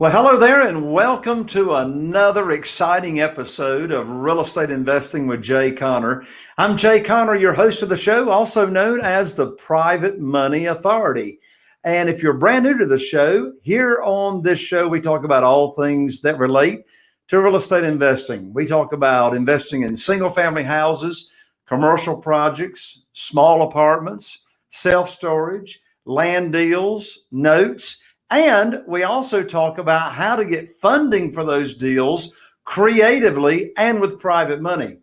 Well, hello there, and welcome to another exciting episode of Real Estate Investing with Jay Conner. I'm Jay Conner, your host of the show, also known as the Private Money Authority. And if you're brand new to the show, here on this show, we talk about all things that relate to real estate investing. We talk about investing in single-family houses, commercial projects, small apartments, self-storage, land deals, notes, and we also talk about how to get funding for those deals creatively and with private money.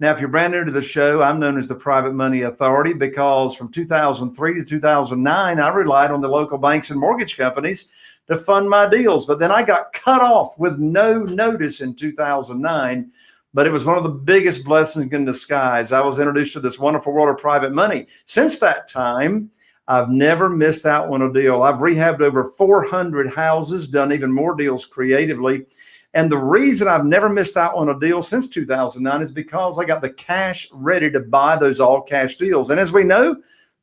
Now, if you're brand new to the show, I'm known as the Private Money Authority because from 2003 to 2009, I relied on the local banks and mortgage companies to fund my deals. But then I got cut off with no notice in 2009. But it was one of the biggest blessings in disguise. I was introduced to this wonderful world of private money. Since that time, I've never missed out on a deal. I've rehabbed over 400 houses, done even more deals creatively. And the reason I've never missed out on a deal since 2009 is because I got the cash ready to buy those all cash deals. And as we know,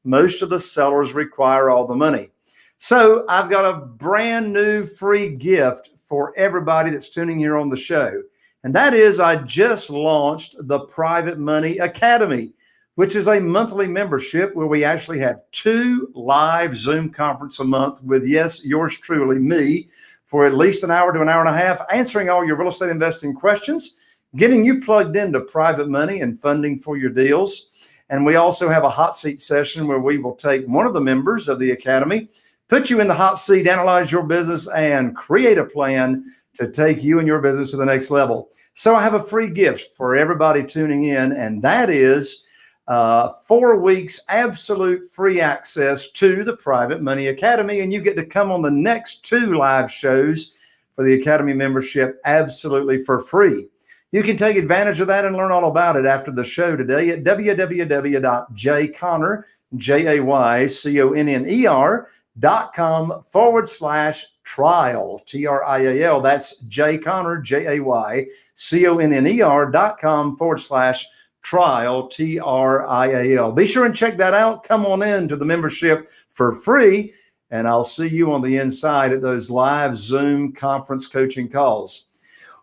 most of the sellers require all the money. So I've got a brand new free gift for everybody that's tuning here on the show. And that is I just launched the Private Money Academy, which is a monthly membership where we actually have 2 live Zoom conferences a month with, yes, yours truly, me, for at least an hour to an hour and a half, answering all your real estate investing questions, getting you plugged into private money and funding for your deals. And we also have a hot seat session where we will take one of the members of the Academy, put you in the hot seat, analyze your business, and create a plan to take you and your business to the next level. So I have a free gift for everybody tuning in, and that is 4 weeks absolute free access to the Private Money Academy, and you get to come on the next 2 live shows for the Academy membership absolutely for free. You can take advantage of that and learn all about it after the show today at www.jayconner.com/trial, TRIAL. That's Jay Conner, JayConner.com/trial, TRIAL. Be sure and check that out. Come on in to the membership for free, and I'll see you on the inside at those live Zoom conference coaching calls.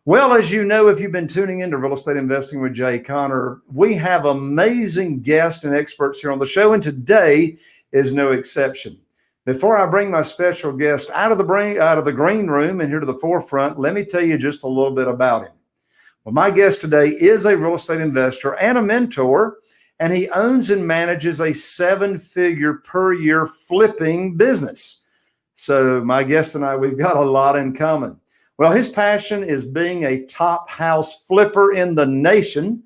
Well, as you know, if you've been tuning into Real Estate Investing with Jay Conner, we have amazing guests and experts here on the show, and today is no exception. Before I bring my special guest out of the green room and here to the forefront, let me tell you just a little bit about him. Well, my guest today is a real estate investor and a mentor, and he owns and manages a 7-figure per year flipping business. So my guest and I, we've got a lot in common. Well, his passion is being a top house flipper in the nation,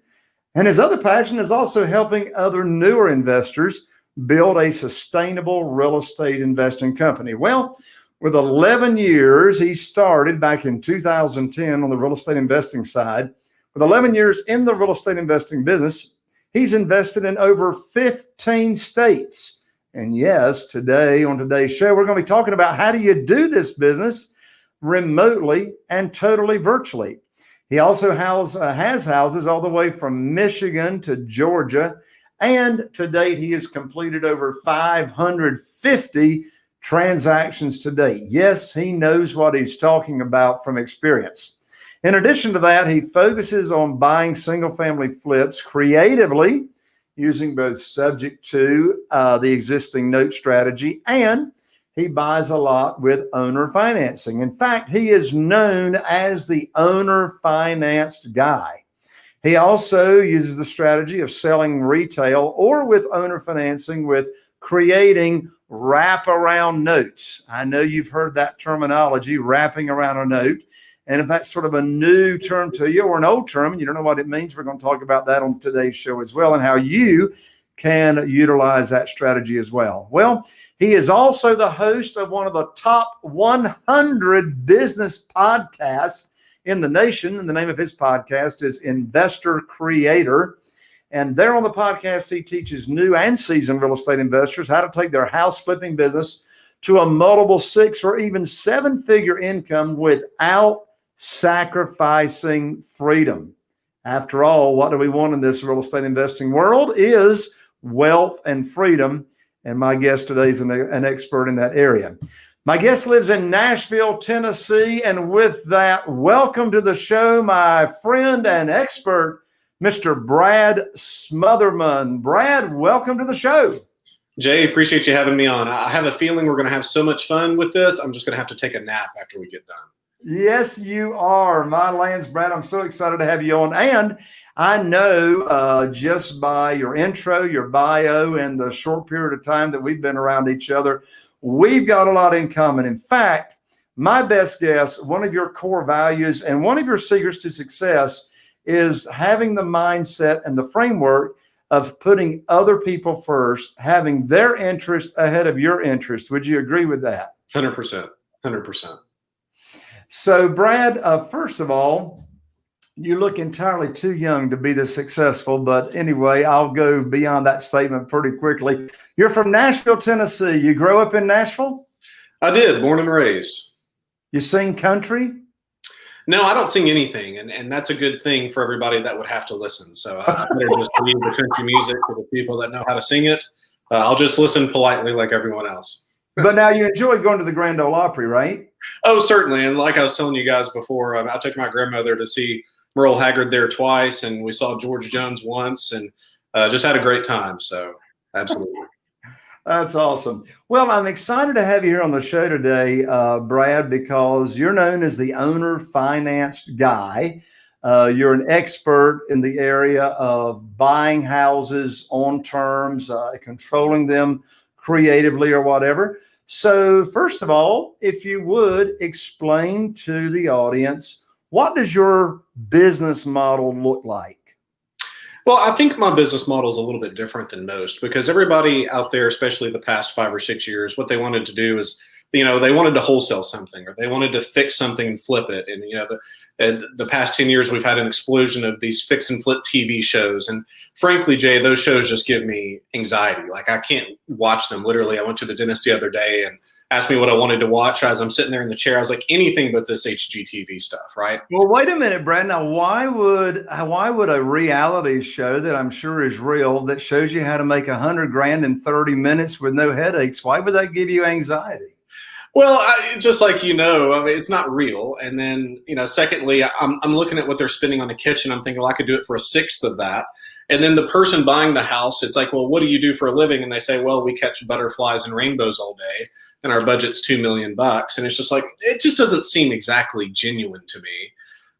and his other passion is also helping other newer investors build a sustainable real estate investing company. Well, with 11 years, he started back in 2010 on the real estate investing side. With 11 years in the real estate investing business, he's invested in over 15 states. And yes, today on today's show, we're going to be talking about how do you do this business remotely and totally virtually. He also has houses all the way from Michigan to Georgia. And to date, he has completed over 550 transactions to date. Yes, he knows what he's talking about from experience. In addition to that, he focuses on buying single-family flips creatively, using both subject to the existing note strategy, and he buys a lot with owner financing. In fact, he is known as the owner financed guy. He also uses the strategy of selling retail or with owner financing with creating wraparound notes. I know you've heard that terminology, wrapping around a note. And if that's sort of a new term to you or an old term and you don't know what it means, we're going to talk about that on today's show as well and how you can utilize that strategy as well. Well, he is also the host of one of the top 100 business podcasts in the nation. And the name of his podcast is Investor Creator. And there on the podcast, he teaches new and seasoned real estate investors how to take their house flipping business to a multiple 6 or even 7-figure income without sacrificing freedom. After all, what do we want in this real estate investing world is wealth and freedom. And my guest today is an expert in that area. My guest lives in Nashville, Tennessee. And with that, welcome to the show, my friend and expert, Mr. Brad Smotherman. Brad, welcome to the show. Jay, appreciate you having me on. I have a feeling we're going to have so much fun with this. I'm just going to have to take a nap after we get done. Yes, you are. My lands, Brad, I'm so excited to have you on. And I know just by your intro, your bio, and the short period of time that we've been around each other, we've got a lot in common. In fact, my best guess, one of your core values and one of your secrets to success is having the mindset and the framework of putting other people first, having their interest ahead of your interest. Would you agree with that? 100%. 100%. So, Brad, first of all, you look entirely too young to be this successful. But anyway, I'll go beyond that statement pretty quickly. You're from Nashville, Tennessee. You grow up in Nashville? I did, born and raised. You sing country? No, I don't sing anything. And that's a good thing for everybody that would have to listen. So I better just leave the country music for the people that know how to sing it. I'll just listen politely like everyone else. But now you enjoy going to the Grand Ole Opry, right? Oh, certainly. And like I was telling you guys before, I took my grandmother to see Merle Haggard there twice, and we saw George Jones once, and just had a great time. So absolutely. That's awesome. Well, I'm excited to have you here on the show today, Brad, because you're known as the owner financed guy. You're an expert in the area of buying houses on terms, controlling them creatively or whatever. So first of all, if you would explain to the audience, what does your business model look like? Well, I think my business model is a little bit different than most, because everybody out there, especially the past 5 or 6 years, what they wanted to do is, they wanted to wholesale something, or they wanted to fix something and flip it. And, the past 10 years, we've had an explosion of these fix and flip TV shows. And frankly, Jay, those shows just give me anxiety. Like, I can't watch them. Literally, I went to the dentist the other day and asked me what I wanted to watch. As I'm sitting there in the chair, I was like, anything but this HGTV stuff, right? Well, wait a minute, Brad. Now, why would a reality show that I'm sure is real, that shows you how to make $100,000 in 30 minutes with no headaches, why would that give you anxiety? Well, just like, it's not real. And then, secondly, I'm looking at what they're spending on the kitchen. I'm thinking, well, I could do it for 1/6 of that. And then the person buying the house, it's like, well, what do you do for a living? And they say, well, we catch butterflies and rainbows all day, and our budget's $2 million. And it's just like, it just doesn't seem exactly genuine to me.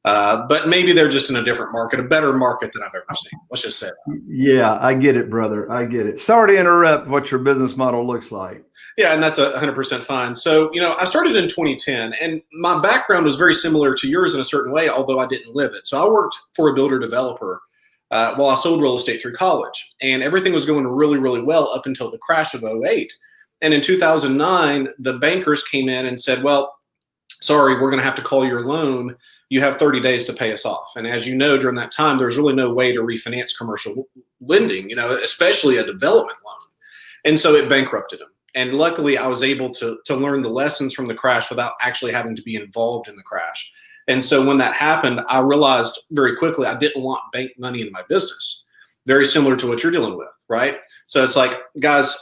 But maybe they're just in a different market, a better market than I've ever seen. Let's just say that. Yeah, I get it, brother. I get it. Sorry to interrupt what your business model looks like. Yeah, and that's 100% fine. So, I started in 2010, and my background was very similar to yours in a certain way, although I didn't live it. So I worked for a builder developer while I sold real estate through college, and everything was going really, really well up until the crash of 2008. And in 2009, the bankers came in and said, well, sorry, we're going to have to call your loan. You have 30 days to pay us off. And as you know, during that time, there's really no way to refinance commercial lending, especially a development loan. And so it bankrupted them. And luckily, I was able to learn the lessons from the crash without actually having to be involved in the crash. And so when that happened, I realized very quickly I didn't want bank money in my business. Very similar to what you're dealing with, right? So it's like, guys,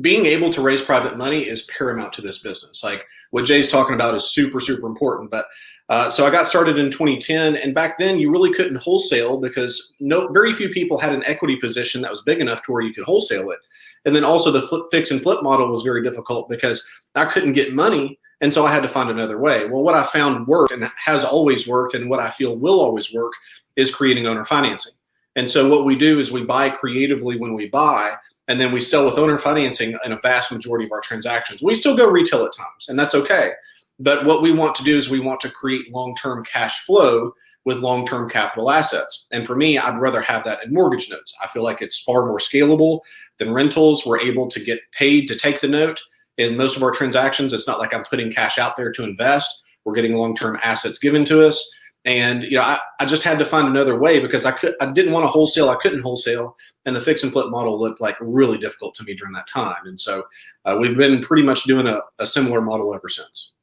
being able to raise private money is paramount to this business. Like what Jay's talking about is super, super important. But so I got started in 2010, and back then you really couldn't wholesale because very few people had an equity position that was big enough to where you could wholesale it. And then also the fix and flip model was very difficult because I couldn't get money. And so I had to find another way. Well, what I found worked and has always worked, and what I feel will always work, is creating owner financing. And so what we do is we buy creatively when we buy, and then we sell with owner financing in a vast majority of our transactions. We still go retail at times, and that's okay. But what we want to do is we want to create long-term cash flow with long-term capital assets. And for me, I'd rather have that in mortgage notes. I feel like it's far more scalable than rentals. We're able to get paid to take the note. In most of our transactions, it's not like I'm putting cash out there to invest. We're getting long-term assets given to us. And I just had to find another way because I didn't want to wholesale. I couldn't wholesale. And the fix and flip model looked like really difficult to me during that time. And so we've been pretty much doing a similar model ever since.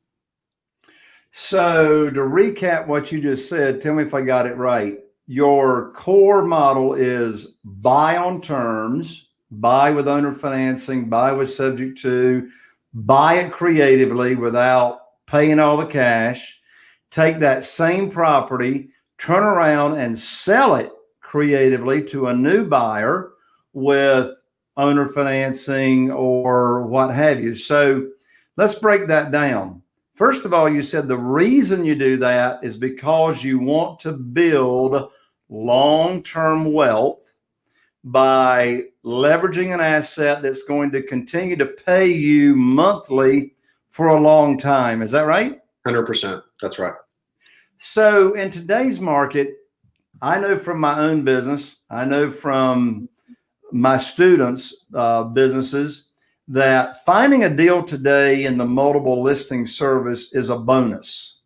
So to recap what you just said, tell me if I got it right. Your core model is buy on terms, buy with owner financing, buy with subject to, buy it creatively without paying all the cash, take that same property, turn around and sell it creatively to a new buyer with owner financing or what have you. So let's break that down. First of all, you said the reason you do that is because you want to build long-term wealth by leveraging an asset that's going to continue to pay you monthly for a long time. Is that right? 100%. That's right. So in today's market, I know from my own business, I know from my students' businesses, that finding a deal today in the multiple listing service is a bonus.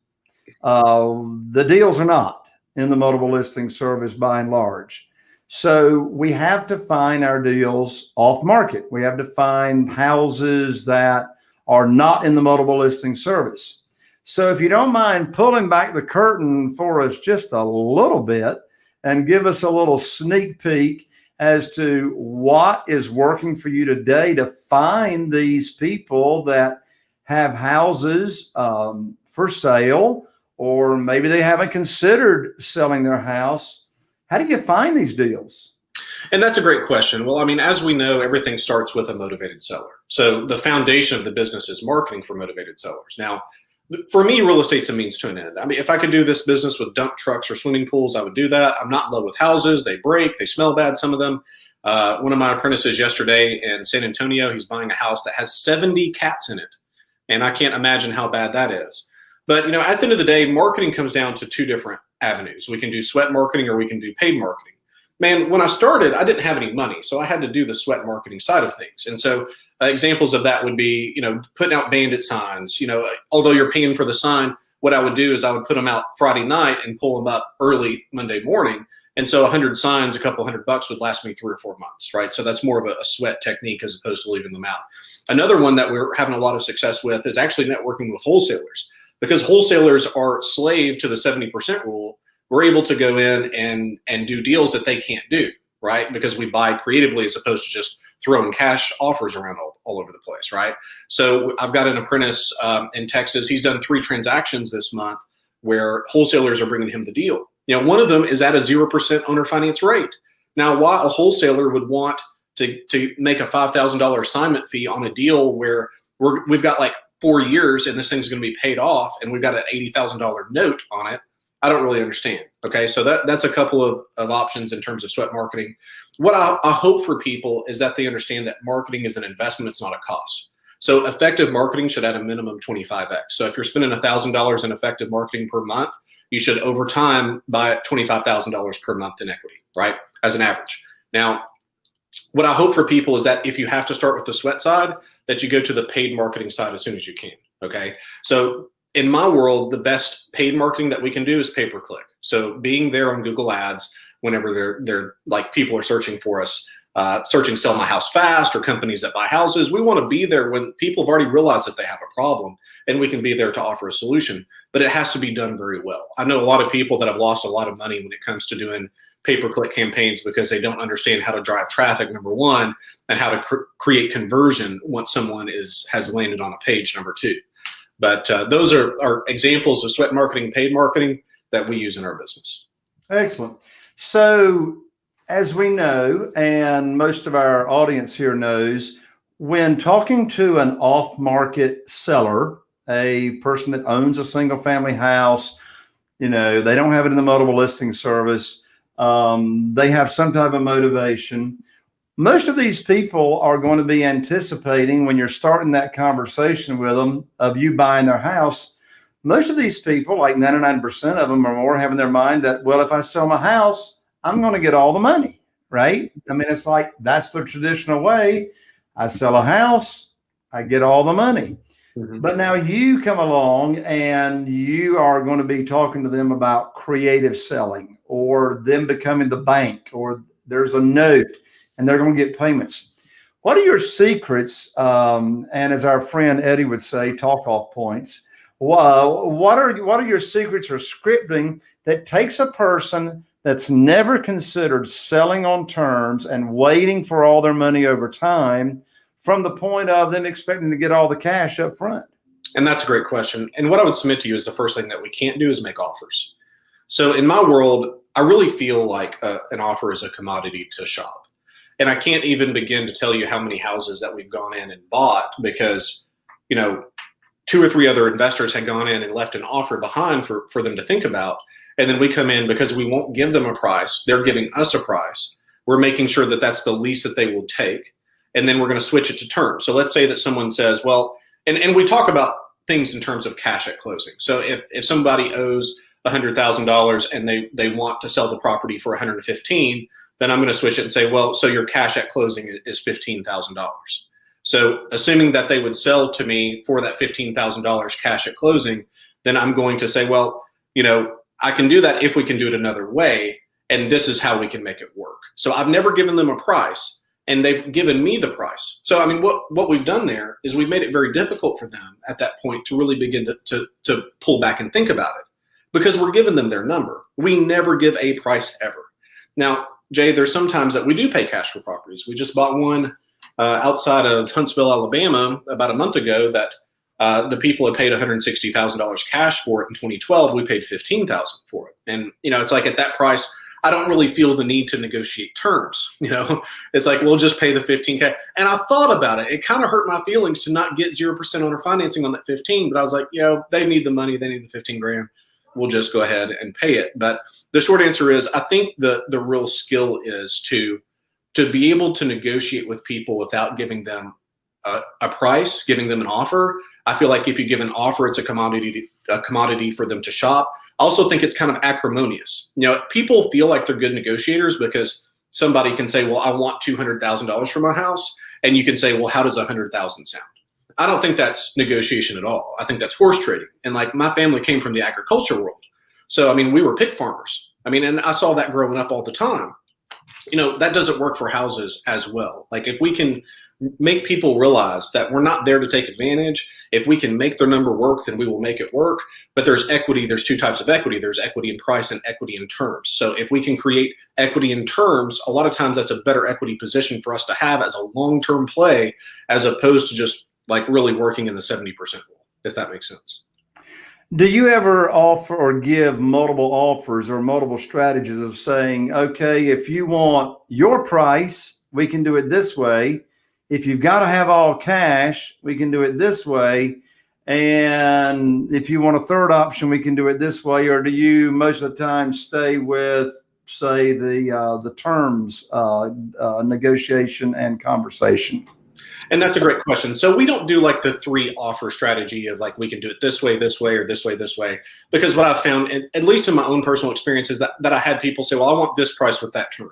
The deals are not in the multiple listing service by and large. So we have to find our deals off market. We have to find houses that are not in the multiple listing service. So if you don't mind pulling back the curtain for us just a little bit and give us a little sneak peek as to what is working for you today to find these people that have houses for sale, or maybe they haven't considered selling their house. How do you find these deals? And that's a great question. Well, I mean, as we know, everything starts with a motivated seller. So the foundation of the business is marketing for motivated sellers. Now, for me, real estate's a means to an end. I mean, if I could do this business with dump trucks or swimming pools, I would do that. I'm not in love with houses. They break, they smell bad, some of them. One of my apprentices yesterday in San Antonio, he's buying a house that has 70 cats in it. And I can't imagine how bad that is. But, you know, at the end of the day, marketing comes down to two different avenues. We can do sweat marketing or we can do paid marketing. Man, when I started, I didn't have any money, so I had to do the sweat marketing side of things. And so examples of that would be, you know, putting out bandit signs. You know, although you're paying for the sign, what I would do is I would put them out Friday night and pull them up early Monday morning. And so 100 signs, a couple $100 would last me 3 or 4 months, right? So that's more of a sweat technique as opposed to leaving them out. Another one that we're having a lot of success with is actually networking with wholesalers, because wholesalers are slave to the 70% rule. We're able to go in and do deals that they can't do, right? Because we buy creatively as opposed to just throwing cash offers around all over the place, right? So I've got an apprentice in Texas. He's done 3 transactions this month where wholesalers are bringing him the deal. You know, one of them is at a 0% owner finance rate. Now, why a wholesaler would want to make a $5,000 assignment fee on a deal where we've got like 4 years and this thing's going to be paid off and we've got an $80,000 note on it, I don't really understand. Okay, so that's a couple of options in terms of sweat marketing. What I hope for people is that they understand that marketing is an investment, it's not a cost. So effective marketing should add a minimum 25x. So if you're spending $1,000 in effective marketing per month, you should over time buy $25,000 per month in equity, right? As an average. Now, what I hope for people is that if you have to start with the sweat side, that you go to the paid marketing side as soon as you can, okay? So in my world, the best paid marketing that we can do is pay-per-click. So being there on Google Ads whenever they're like people are searching for us, searching sell my house fast or companies that buy houses. We want to be there when people have already realized that they have a problem, and we can be there to offer a solution. But it has to be done very well. I know a lot of people that have lost a lot of money when it comes to doing pay-per-click campaigns because they don't understand how to drive traffic, number one, and how to create conversion once someone has landed on a page, number two. But those are examples of sweat marketing, paid marketing that we use in our business. Excellent. So as we know, and most of our audience here knows, when talking to an off-market seller, a person that owns a single family house, you know, they don't have it in the multiple listing service, they have some type of motivation. Most of these people are going to be anticipating when you're starting that conversation with them of you buying their house. Most of these people, like 99% of them or more, have in their mind that, well, if I sell my house, I'm going to get all the money, right? I mean, it's like that's the traditional way. I sell a house, I get all the money. Mm-hmm. But now you come along and you are going to be talking to them about creative selling or them becoming the bank, or there's a note and they're going to get payments. What are your secrets? And as our friend Eddie would say, talk off points. What are your secrets or scripting that takes a person that's never considered selling on terms and waiting for all their money over time from the point of them expecting to get all the cash up front? And that's a great question. And what I would submit to you is the first thing that we can't do is make offers. So in my world, I really feel like an offer is a commodity to shop. And I can't even begin to tell you how many houses that we've gone in and bought because, 2 or 3 other investors had gone in and left an offer behind for them to think about. And then we come in because we won't give them a price. They're giving us a price. We're making sure that that's the least that they will take. And then we're going to switch it to terms. So let's say that someone says, well, and we talk about things in terms of cash at closing. So if somebody owes $100,000 and they want to sell the property for $115,000, then I'm going to switch it and say, well, so your cash at closing is $15,000. So assuming that they would sell to me for that $15,000 cash at closing, then I'm going to say, well, I can do that if we can do it another way, and this is how we can make it work. So I've never given them a price, and they've given me the price. So, what we've done there is we've made it very difficult for them at that point to really begin to pull back and think about it because we're giving them their number. We never give a price ever. Now, Jay, there's sometimes that we do pay cash for properties. We just bought one outside of Huntsville, Alabama about a month ago that the people had paid $160,000 cash for it in 2012. We paid $15,000 for it. And, it's like at that price, I don't really feel the need to negotiate terms. It's like, we'll just pay the $15K. And I thought about it. It kind of hurt my feelings to not get 0% owner financing on that 15, but I was like, they need the money. They need the 15 grand. We'll just go ahead and pay it. But the short answer is, I think the real skill is to be able to negotiate with people without giving them a price, giving them an offer. I feel like if you give an offer, it's a commodity for them to shop. I also think it's kind of acrimonious. People feel like they're good negotiators because somebody can say, well, I want $200,000 for my house. And you can say, well, how does $100,000 sound? I don't think that's negotiation at all. I think that's horse trading. And like my family came from the agriculture world. So, we were pig farmers. And I saw that growing up all the time. That doesn't work for houses as well. Like if we can make people realize that we're not there to take advantage, if we can make their number work, then we will make it work. But there's equity. There's 2 types of equity. There's equity in price and equity in terms. So if we can create equity in terms, a lot of times that's a better equity position for us to have as a long-term play, as opposed to just like really working in the 70% rule, if that makes sense. Do you ever offer or give multiple offers or multiple strategies of saying, okay, if you want your price, we can do it this way. If you've got to have all cash, we can do it this way. And if you want a third option, we can do it this way. Or do you most of the time stay with, say, the terms negotiation and conversation? And that's a great question. So we don't do like the 3 offer strategy of like, we can do it this way, or this way. Because what I've found, at least in my own personal experience, is that I had people say, well, I want this price with that term.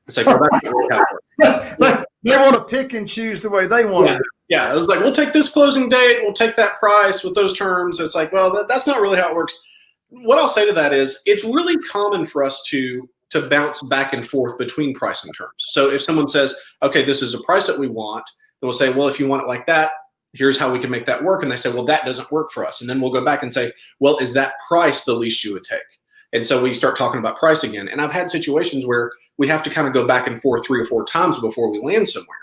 It's like, well, that doesn't work out. They want to pick and choose the way they want it. Yeah. It was like, we'll take this closing date. We'll take that price with those terms. It's like, well, that's not really how it works. What I'll say to that is it's really common for us to bounce back and forth between price and terms. So if someone says, okay, this is a price that we want, then we'll say, well, if you want it like that, here's how we can make that work. And they say, well, that doesn't work for us. And then we'll go back and say, well, is that price the least you would take? And so we start talking about price again. And I've had situations where we have to kind of go back and forth 3 or 4 times before we land somewhere.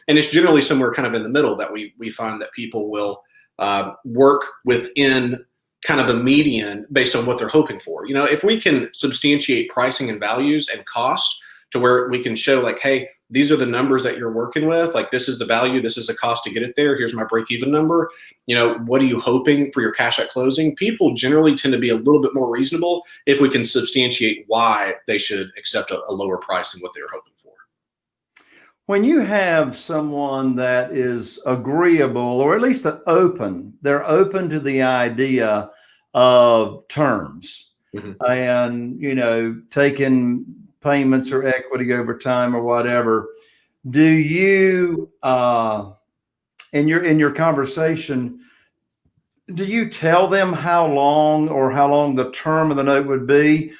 And it's generally somewhere kind of in the middle that we find that people will work within kind of a median based on what they're hoping for. If we can substantiate pricing and values and costs to where we can show like, hey, these are the numbers that you're working with. Like, this is the value. This is the cost to get it there. Here's my break-even number. What are you hoping for your cash at closing? People generally tend to be a little bit more reasonable if we can substantiate why they should accept a lower price than what they're hoping for. When you have someone that is agreeable, or at least they're open to the idea of terms, and, taking payments or equity over time or whatever, do you, in your conversation, do you tell them how long the term of the note would be?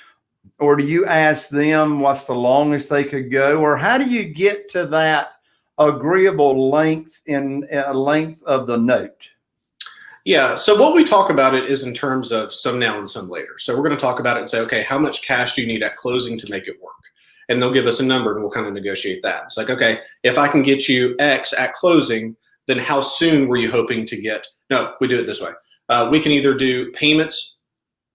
Or do you ask them what's the longest they could go? Or how do you get to that agreeable length of the note? Yeah. So what we talk about it is in terms of some now and some later. So we're going to talk about it and say, okay, how much cash do you need at closing to make it work? and they'll give us a number and we'll kind of negotiate that. It's like, okay, if I can get you X at closing, then how soon were you hoping to get? No, we do it this way. We can either do payments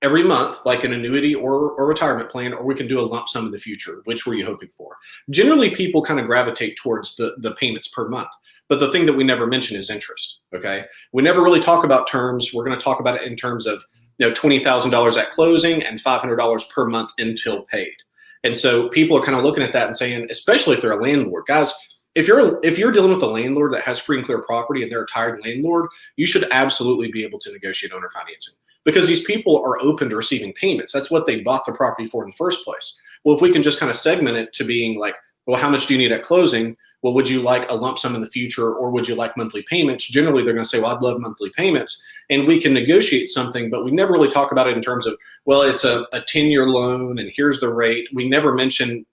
every month, like an annuity or a retirement plan, or we can do a lump sum in the future. Which were you hoping for? Generally, people kind of gravitate towards the payments per month. But the thing that we never mention is interest, okay? We never really talk about terms. We're going to talk about it in terms of, $20,000 at closing and $500 per month until paid. And so people are kind of looking at that and saying, especially if they're a landlord, guys, if you're dealing with a landlord that has free and clear property and they're a tired landlord, you should absolutely be able to negotiate owner financing, because these people are open to receiving payments. That's what they bought the property for in the first place. Well, if we can just kind of segment it to being like, well, how much do you need at closing? Well, would you like a lump sum in the future, or would you like monthly payments? Generally, they're going to say, well, I'd love monthly payments. And we can negotiate something, but we never really talk about it in terms of, well, it's a 10-year loan and here's the rate. We never mention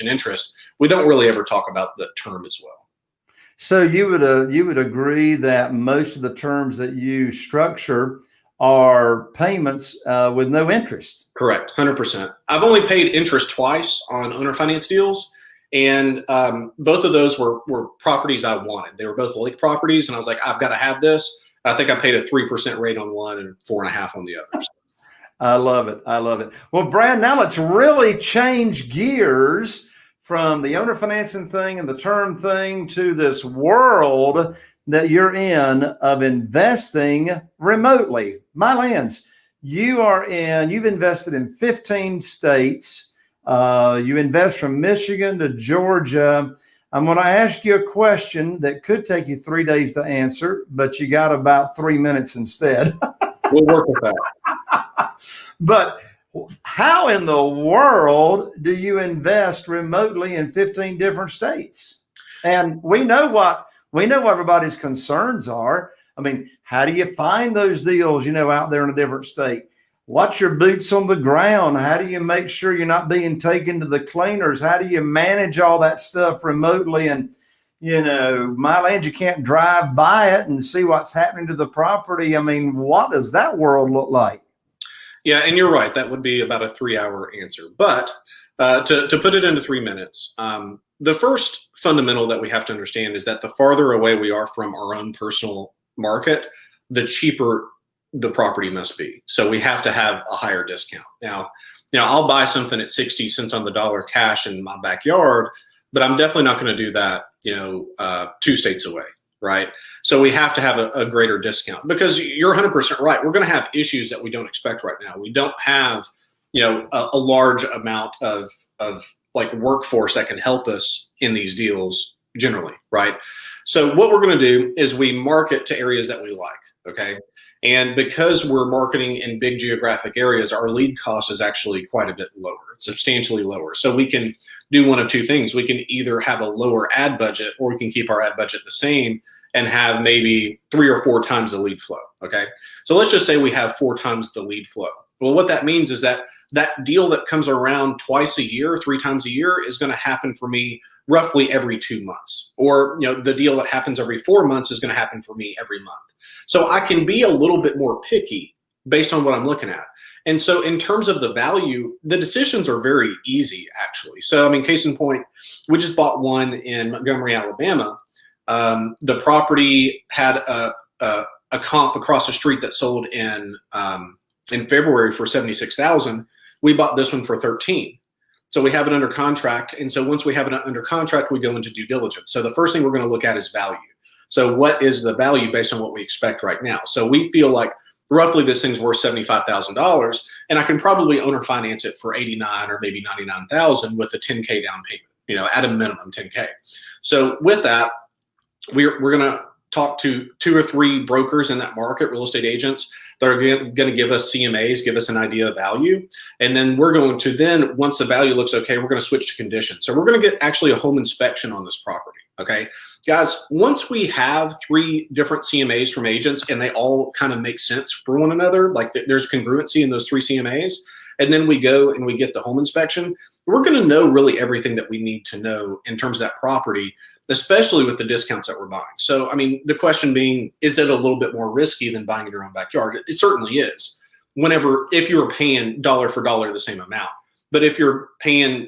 interest. We don't really ever talk about the term as well. So you would agree that most of the terms that you structure are payments with no interest? Correct, 100%. I've only paid interest twice on owner finance deals, and both of those were properties I wanted. They were both lake properties, and I was like, I've got to have this. I think I paid a 3% rate on one and 4.5% on the others. I love it. I love it. Well, Brad, now let's really change gears from the owner financing thing and the term thing to this world that you're in of investing remotely. My lands, you've invested in 15 states. You invest from Michigan to Georgia. I'm going to ask you a question that could take you 3 days to answer, but you got about 3 minutes instead. We'll work with that. But how in the world do you invest remotely in 15 different states? And we know what everybody's concerns are. I mean, how do you find those deals, out there in a different state? What's your boots on the ground? How do you make sure you're not being taken to the cleaners? How do you manage all that stuff remotely? And, my land, you can't drive by it and see what's happening to the property. I mean, what does that world look like? Yeah, and you're right. That would be about a 3-hour answer. But to put it into 3 minutes, the first fundamental that we have to understand is that the farther away we are from our own personal market, the cheaper the property must be. So we have to have a higher discount. Now, I'll buy something at 60 cents on the dollar cash in my backyard, but I'm definitely not going to do that, 2 states away, right? So we have to have a greater discount, because you're 100% right. We're going to have issues that we don't expect right now. We don't have, a large amount of like workforce that can help us in these deals generally, right? So what we're going to do is we market to areas that we like, okay? And because we're marketing in big geographic areas, our lead cost is actually quite a bit lower. It's substantially lower. So we can do one of two things. We can either have a lower ad budget, or we can keep our ad budget the same and have maybe 3 or 4 times the lead flow, okay? So let's just say we have 4 times the lead flow. Well, what that means is that deal that comes around twice a year, 3 times a year, is going to happen for me roughly every 2 months. Or, the deal that happens every 4 months is going to happen for me every month. So I can be a little bit more picky based on what I'm looking at. And so in terms of the value, the decisions are very easy, actually. So, case in point, we just bought one in Montgomery, Alabama. The property had a comp across the street that sold in February for $76,000. We bought this one for $13,000. So we have it under contract. And so once we have it under contract, we go into due diligence. So the first thing we're going to look at is value. So what is the value based on what we expect right now? So we feel like roughly this thing's worth $75,000, and I can probably owner finance it for $89,000 or maybe $99,000 with a $10K down payment, at a minimum $10K. So with that, we're going to talk to 2 or 3 brokers in that market, real estate agents, that are going to give us CMAs, give us an idea of value. And then we're going to once the value looks okay, we're going to switch to conditions. So we're going to get actually a home inspection on this property. Okay, guys, once we have 3 different CMAs from agents and they all kind of make sense for one another, like there's congruency in those 3 CMAs, and then we go and we get the home inspection, we're going to know really everything that we need to know in terms of that property, especially with the discounts that we're buying. So, the question being, is it a little bit more risky than buying in your own backyard? It certainly is, if you were paying dollar for dollar the same amount. But if you're paying,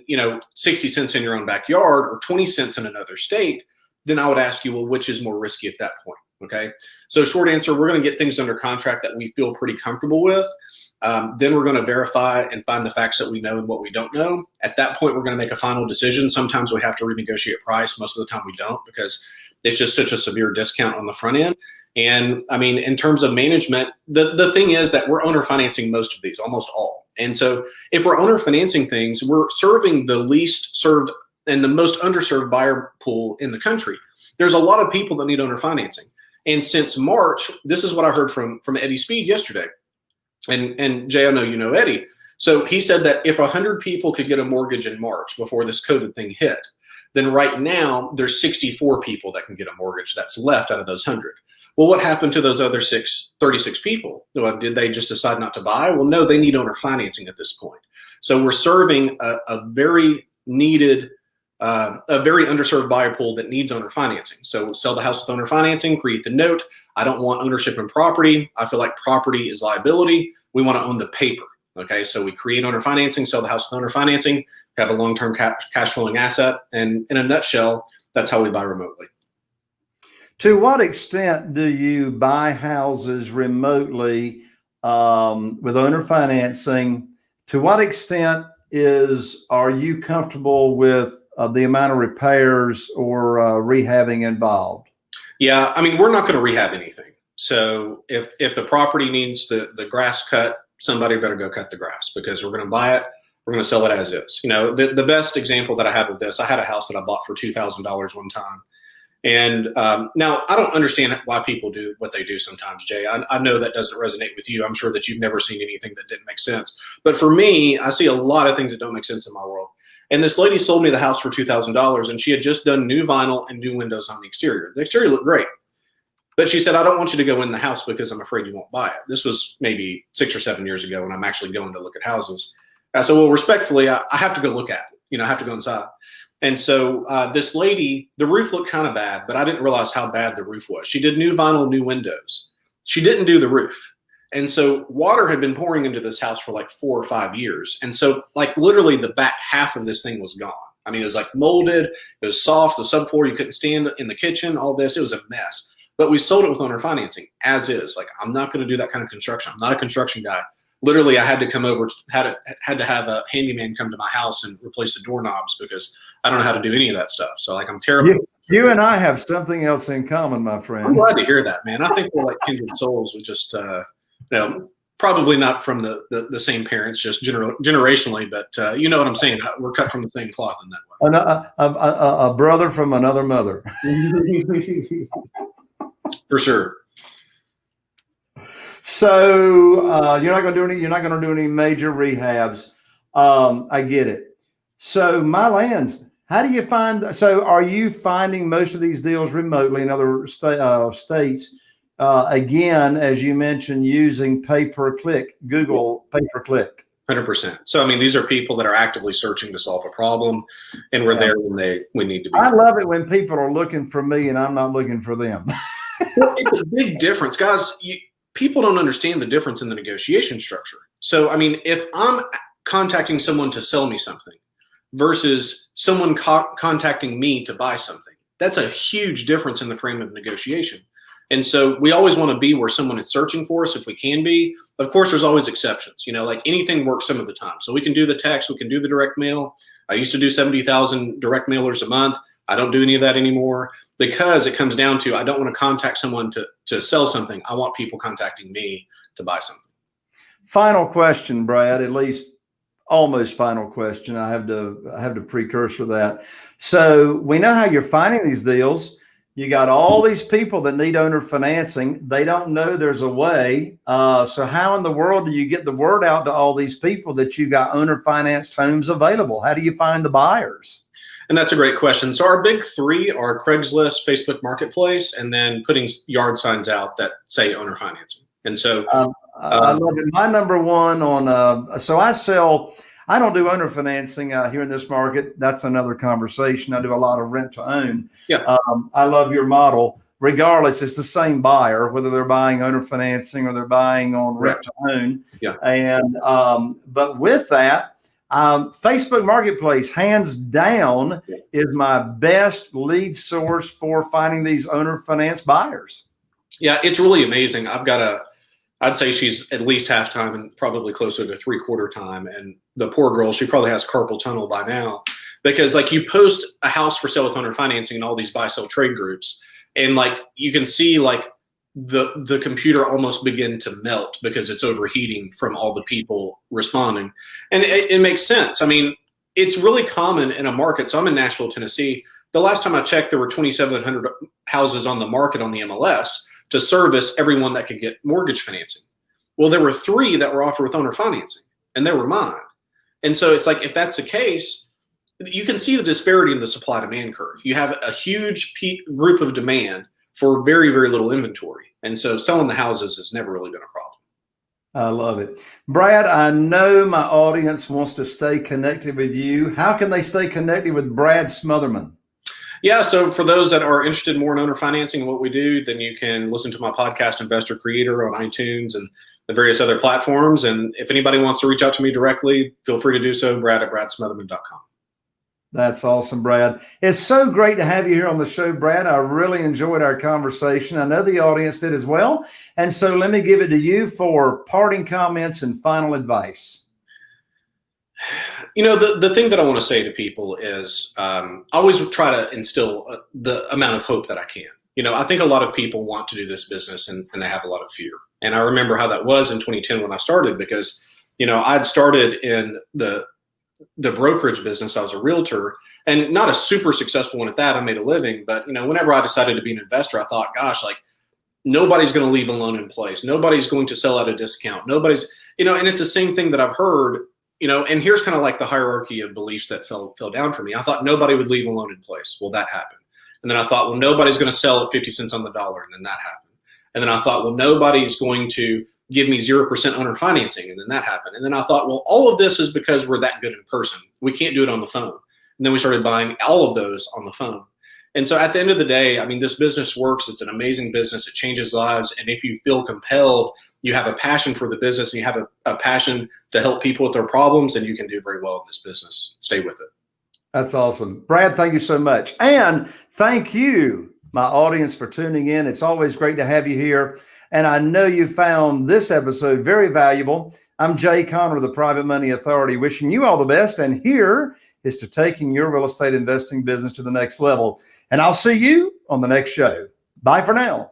60 cents in your own backyard or 20 cents in another state, then I would ask you, well, which is more risky at that point? Okay. So short answer, we're going to get things under contract that we feel pretty comfortable with. Then we're going to verify and find the facts that we know and what we don't know. At that point, we're going to make a final decision. Sometimes we have to renegotiate price. Most of the time we don't, because it's just such a severe discount on the front end. And I mean, in terms of management, the thing is that we're owner financing most of these, almost all. And so if we're owner financing things, we're serving the least served and the most underserved buyer pool in the country. There's a lot of people that need owner financing. And since March, this is what I heard from Eddie Speed yesterday. And Jay, I know you know Eddie. So he said that if 100 people could get a mortgage in March before this COVID thing hit, then right now there's 64 people that can get a mortgage that's left out of those 100. Well, what happened to those other 36 people? Well, did they just decide not to buy? Well, no, they need owner financing at this point. So we're serving a very needed, a very underserved buyer pool that needs owner financing. So sell the house with owner financing, create the note. I don't want ownership in property. I feel like property is liability. We want to own the paper. Okay, so we create owner financing, sell the house with owner financing, have a long-term cash flowing asset. And in a nutshell, that's how we buy remotely. To what extent do you buy houses remotely with owner financing? To what extent are you comfortable with the amount of repairs or rehabbing involved? Yeah, I mean, we're not going to rehab anything. So if the property needs the grass cut, somebody better go cut the grass, because we're going to buy it. We're going to sell it as is. The best example that I have of this, I had a house that I bought for $2,000 one time. And now I don't understand why people do what they do sometimes, Jay. I know that doesn't resonate with you. I'm sure that you've never seen anything that didn't make sense. But for me, I see a lot of things that don't make sense in my world. And this lady sold me the house for $2,000, and she had just done new vinyl and new windows on the exterior. The exterior looked great. But she said, I don't want you to go in the house because I'm afraid you won't buy it. This was maybe 6 or 7 years ago when I'm actually going to look at houses. I said, well, respectfully, I have to go look at it. I have to go inside. And so this lady, the roof looked kind of bad, but I didn't realize how bad the roof was. She did new vinyl, new windows. She didn't do the roof. And so water had been pouring into this house for like 4 or 5 years. And so like literally the back half of this thing was gone. I mean, it was like molded, it was soft, the subfloor, you couldn't stand in the kitchen, all this, it was a mess. But we sold it with owner financing as is. Like, I'm not going to do that kind of construction. I'm not a construction guy. Literally, I had to come over, had to have a handyman come to my house and replace the doorknobs because I don't know how to do any of that stuff. So like, I'm terrible. You and I have something else in common, my friend. I'm glad to hear that, man. I think we're like kindred souls. We just, probably not from the same parents, just generationally, but you know what I'm saying. We're cut from the same cloth in that way. A brother from another mother. For sure. So you're not going to do any major rehabs. I get it. So my lands, how do you find? So are you finding most of these deals remotely in other states? Again, as you mentioned, using pay-per-click, Google pay-per-click. 100%. So, I mean, these are people that are actively searching to solve a problem, and we're there when we need to be. I love it when people are looking for me and I'm not looking for them. It's a big difference, guys. People don't understand the difference in the negotiation structure. So, I mean, if I'm contacting someone to sell me something versus someone contacting me to buy something, that's a huge difference in the frame of negotiation. And so we always want to be where someone is searching for us if we can be. Of course, there's always exceptions. Like anything works some of the time. So we can do the text, we can do the direct mail. I used to do 70,000 direct mailers a month. I don't do any of that anymore because it comes down to I don't want to contact someone to sell something. I want people contacting me to buy something. Final question, Brad, at least almost final question. I have to precursor that. So we know how you're finding these deals. You got all these people that need owner financing. They don't know there's a way. So how in the world do you get the word out to all these people that you've got owner financed homes available? How do you find the buyers? And that's a great question. So our big three are Craigslist, Facebook Marketplace, and then putting yard signs out that say owner financing. And so I love it. My number one on, so I don't do owner financing here in this market. That's another conversation. I do a lot of rent to own. Yeah. I love your model. Regardless, it's the same buyer, whether they're buying owner financing or they're buying on rent to own. Yeah. And, but with that, Facebook Marketplace, hands down, is my best lead source for finding these owner finance buyers. Yeah, it's really amazing. I'd say she's at least half time and probably closer to 3/4 time. And the poor girl, she probably has carpal tunnel by now, because like you post a house for sale with owner financing in all these buy sell trade groups, and like you can see like the computer almost begin to melt because it's overheating from all the people responding. And it makes sense. I mean, it's really common in a market. So I'm in Nashville, Tennessee. The last time I checked, there were 2,700 houses on the market on the MLS to service everyone that could get mortgage financing. Well, there were 3 that were offered with owner financing, and they were mine. And so it's like, if that's the case, you can see the disparity in the supply demand curve. You have a huge group of demand for very, very little inventory. And so selling the houses has never really been a problem. I love it. Brad, I know my audience wants to stay connected with you. How can they stay connected with Brad Smotherman? Yeah, so for those that are interested more in owner financing and what we do, then you can listen to my podcast, Investor Creator, on iTunes and the various other platforms. And if anybody wants to reach out to me directly, feel free to do so, brad@bradsmotherman.com. That's awesome, Brad. It's so great to have you here on the show, Brad. I really enjoyed our conversation. I know the audience did as well. And so let me give it to you for parting comments and final advice. You know, the thing that I want to say to people is I always try to instill the amount of hope that I can. You know, I think a lot of people want to do this business and they have a lot of fear. And I remember how that was in 2010 when I started, because, you know, I'd started in the brokerage business. I was a realtor, and not a super successful one at that. I made a living. But, you know, whenever I decided to be an investor, I thought, gosh, like, nobody's going to leave a loan in place. Nobody's going to sell at a discount. Nobody's, you know, and it's the same thing that I've heard. You know, and here's kind of like the hierarchy of beliefs that fell down for me. I thought nobody would leave a loan in place. Well, that happened. And then I thought, well, nobody's going to sell at 50 cents on the dollar. And then that happened. And then I thought, well, nobody's going to give me 0% owner financing. And then that happened. And then I thought, well, all of this is because we're that good in person. We can't do it on the phone. And then we started buying all of those on the phone. And so at the end of the day, I mean, this business works. It's an amazing business. It changes lives. And if you feel compelled, you have a passion for the business, and you have a passion to help people with their problems, then you can do very well in this business. Stay with it. That's awesome. Brad, thank you so much. And thank you, my audience, for tuning in. It's always great to have you here. And I know you found this episode very valuable. I'm Jay Conner of the Private Money Authority, wishing you all the best. And here is to taking your real estate investing business to the next level. And I'll see you on the next show. Bye for now.